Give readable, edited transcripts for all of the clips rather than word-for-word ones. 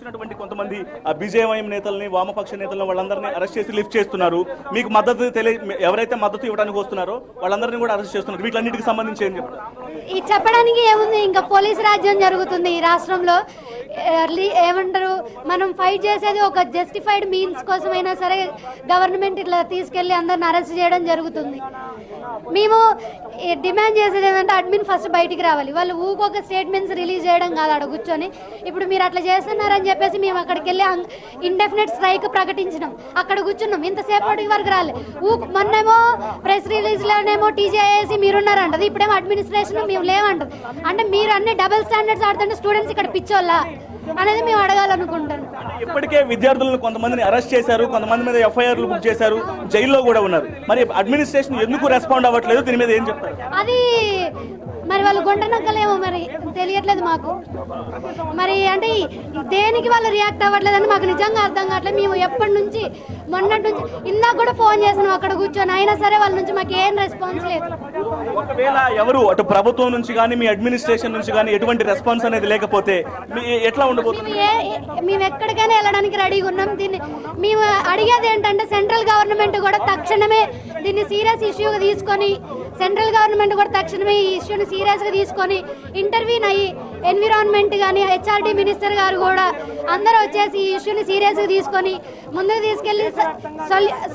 వచ్చినటువంటి కొంతమంది బీజేవైఎం నేతల్ని, వామపక్ష నేతలను వాళ్ళందరినీ అరెస్ట్ చేసి లిఫ్ట్ చేస్తున్నారు. మీకు మద్దతు ఎవరైతే మద్దతు ఇవ్వడానికి వస్తున్నారో వాళ్ళందరినీ కూడా అరెస్ట్ చేస్తున్నారు. వీటన్నిటికి సంబంధించి ఏం చెప్పారు? ఈ చెప్పడానికి ఏముంది, ఇంకా పోలీస్ రాజ్యం జరుగుతుంది ఈ రాష్ట్రంలో. ఏమంటారు, మనం ఫైట్ చేసేది ఒక జస్టిఫైడ్ మీన్స్ కోసమైనా సరే గవర్నమెంట్ ఇట్లా తీసుకెళ్లి అందరిని అరెస్ట్ చేయడం జరుగుతుంది. మేము డిమాండ్ చేసేది ఏంటంటే అడ్మిన్ ఫస్ట్ బయటికి రావాలి. వాళ్ళు ఊకొక స్టేట్మెంట్స్ రిలీజ్ చేయడం కాదు ఆడ కూర్చొని. ఇప్పుడు మీరు అట్లా చేస్తున్నారని చెప్పేసి మేము అక్కడికి వెళ్ళి ఇండెఫినెట్ స్ట్రైక్ ప్రకటించినాం. అక్కడ కూర్చున్నాం, ఇంతసేపటి వరకు రాలే. మొన్నేమో ప్రెస్ రిలీజ్లోనేమో టీజేఏసీ మీరున్నారంటది, ఇప్పుడేమో అడ్మినిస్ట్రేషన్ మేము లేవంటది. అంటే మీరు అన్ని డబుల్ స్టాండర్డ్స్ ఆడుతుంటే స్టూడెంట్స్ ఇక్కడ పిచ్చోళ్ళ అనేది మేము అడగాలనుకుంటాను. ఇప్పటికే విద్యార్థులను కొంతమందిని అరెస్ట్ చేశారు, కొంతమంది మీద ఎఫ్ఐఆర్లు బుక్ చేశారు, జైల్లో కూడా ఉన్నారు. మరి అడ్మినిస్ట్రేషన్ ఎందుకు రెస్పాండ్ అవ్వట్లేదు? దీని మీద ఏం చెప్తారు? అది మరి వాళ్ళు గుంటనక్కలేమో మరి తెలియట్లేదు మాకు. మరి అంటే దేనికి వాళ్ళు రియాక్ట్ అవ్వట్లేదని మాకు నిజంగా అర్థం కావట్లేదు. మేము ఎప్పటి నుంచి మొన్నటి నుంచి ఇందాక కూడా ఫోన్ చేసినాం అక్కడ కూర్చొని, అయినా సరే వాళ్ళ నుంచి మాకు ఏం రెస్పాన్స్ లేదు. ఒకవేళ ఎవరు అటు ప్రభుత్వం నుంచి కానీ మీ అడ్మినిస్ట్రేషన్ నుంచి కానీ ఎటువంటి రెస్పాన్స్ అనేది లేకపోతే ఎట్లా ఉండబోతుంది? మేము ఎక్కడికైనా వెళ్ళడానికి రెడీగా ఉన్నాం. దీన్ని మేము అడిగేది ఏంటంటే సెంట్రల్ గవర్నమెంట్ కూడా తక్షణమే దీన్ని సీరియస్ ఇష్యూగా తీసుకొని, సెంట్రల్ గవర్నమెంట్ కూడా తక్షణమే ఈ ఇష్యూని సీరియస్గా తీసుకొని ఇంటర్వ్యూన్ అయ్యి ఎన్విరాన్మెంట్ కానీ హెచ్ఆర్డీ మినిస్టర్ గారు కూడా అందరూ వచ్చేసి ఈ ఇష్యూని సీరియస్గా తీసుకొని ముందుకు తీసుకెళ్లి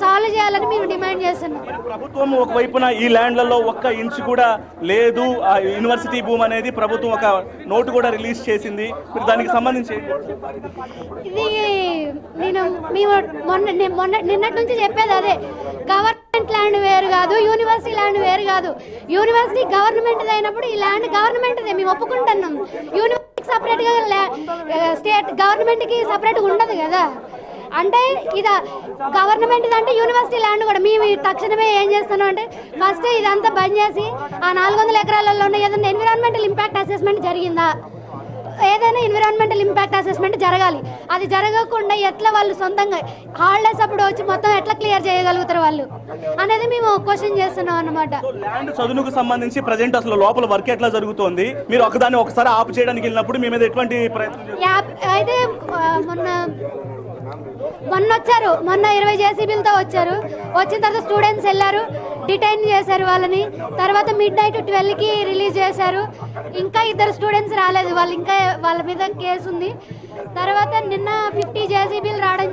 సాల్వ్ చేయాలని మేము డిమాండ్ చేస్తున్నాం. ప్రభుత్వం ఒకవైపున ఈ ల్యాండ్లలో ఒక్క ఇంచు కూడా లేదు, ఆ యూనివర్సిటీ భూమి అనేది ప్రభుత్వం ఒక నోటు కూడా రిలీజ్ చేసింది. మీరు దానికి సంబంధించి ఇది మేము నిన్నటి నుంచి చెప్పేది అదే, గవర్నమెంట్ ల్యాండ్ వేరు కాదు, యూనివర్సిటీ ల్యాండ్ వేరు కాదు. యూనివర్సిటీ గవర్నమెంట్ అయినప్పుడు ఈ ల్యాండ్ గవర్నమెంట్దే, మేము ఒప్పుకుంటున్నాం. యూనివర్సిటీకి సపరేట్గా స్టేట్ గవర్నమెంట్కి సపరేట్గా ఉండదు కదా. అంటే ఇది గవర్నమెంట్ అంటే యూనివర్సిటీ ల్యాండ్ కూడా మేము తక్షణమే ఏం చేస్తున్నాం అంటే ఫస్ట్ ఇదంతా బంద్ చేసి ఆ 400 ఎకరాలలో ఉన్న ఏదైనా ఎన్విరాన్మెంటల్ ఇంపాక్ట్ అసెస్మెంట్ జరిగిందా, ఏదైనా ఎన్విరాన్మెంటల్ ఇంపాక్ట్ అసెస్మెంట్ జరగాలి. అది జరగకుండా ఎట్లా వాళ్ళు సొంతంగా హాలిడేస్ అప్పుడు వచ్చి మొత్తం ఎట్లా క్లియర్ చేయగలుగుతారు వాళ్ళు అనేది మేము క్వశ్చన్ చేస్తున్నాం అన్నమాట. ల్యాండ్ చదువుకు సంబంధించి ప్రజెంట్ అసలు లోపల వర్క్ ఎట్లా జరుగుతోంది? మీరు ఒకదాన్ని ఒకసారి ఆపు చేయడానికి వెళ్ళినప్పుడు మీ మీద ఎటువంటి అయితే మొన్న వచ్చారు, మొన్న 20 జేసీబీలతో వచ్చారు. వచ్చిన తర్వాత స్టూడెంట్స్ వెళ్ళారు, డిటైన్ చేశారు వాళ్ళని. తర్వాత midnight 12కి రిలీజ్ చేశారు. ఇంకా 2 స్టూడెంట్స్ రాలేదు, వాళ్ళు ఇంకా వాళ్ళ మీద కేసు ఉంది. తర్వాత నిన్న 50 జేసీబీలు రావడం